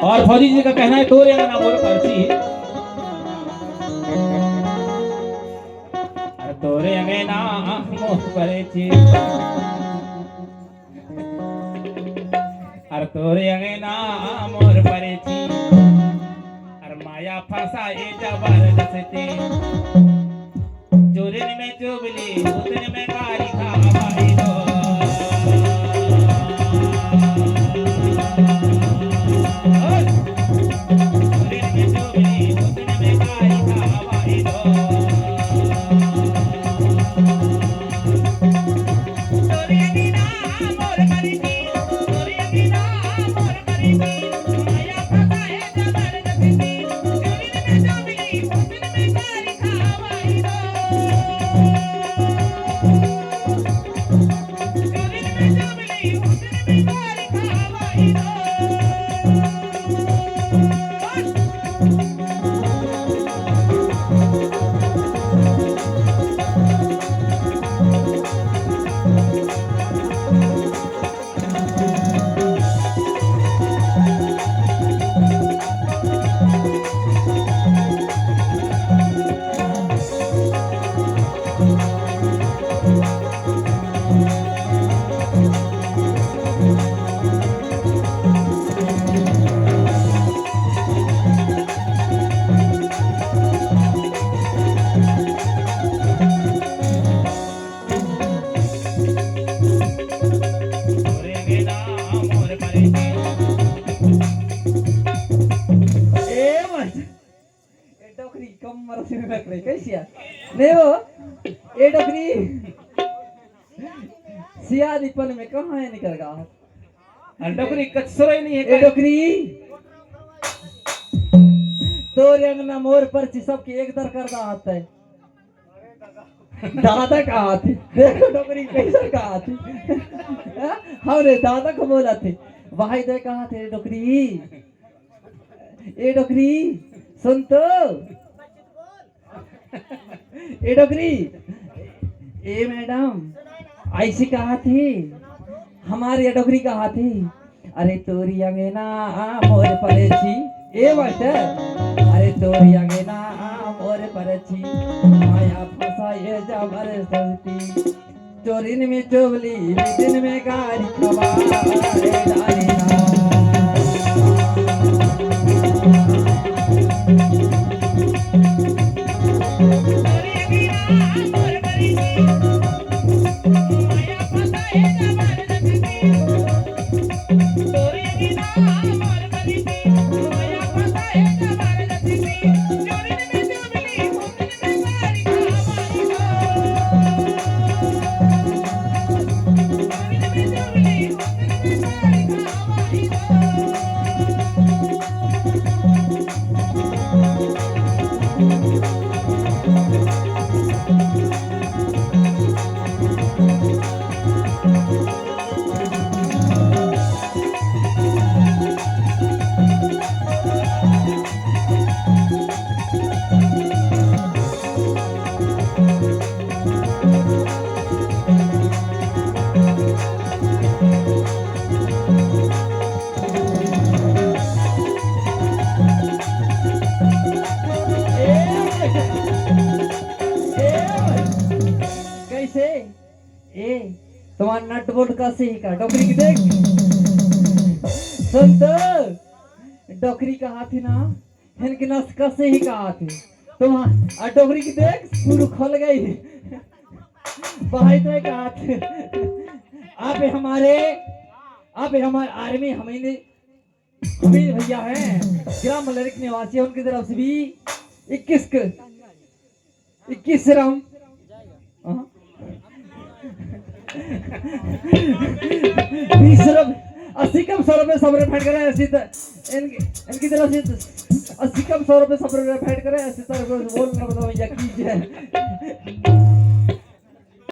और फौजी जी का कहना है तोरे अंगना मोर परची, अरे तोरे अंगना मोर परची, अरे तोरे अंगना मोर परची, अरे माया फसाए जबरदस्ती, चोरन में चुगली उतन में कारी खावाई दो। नहीं वो ये डोकरी सिया दीपन में कहाँ है निकल गया डोकरी कचरो ही नहीं है ये डोकरी तो रंगना मोर परची सबके एक दर कर रहा है दादा कहाँ थे देखो डोकरी कैसे कहाँ थे हमने दादा को बोला थे भाई दे कहाँ थे डोकरी ये डोकरी सुन तो ए डोकरी ए मैडम ऐसी कहा थी हमारी डोकरी कहा थी अरे तोरी अंगेना मोर परेची ए मास्टर अरे तोरी अंगेना मोर परेची माया फसाए जबरदस्ती चोरिन में चोबली दिन में गाड़ी खबा रे डाली ना तुम्हारा नट बोल्ट का सही का डोकरी की देख सुन तो डोकरी का हाथी ना इनके नस का सही का हाथी तुम्हारा डोकरी की देख शुरू खोल गई भाई तो एक हाथ आप हमारे आर्मी हमें भैया हैं ग्राम मलरिक निवासी है उनकी तरफ से भी 21 राम 80 कम 100 रुपए सब भेंट करे ऐसी इनकी तरफ से 80 कम 100 रुपए सब भेंट करे ऐसी तरह बोलना बताओ भैया कीजिए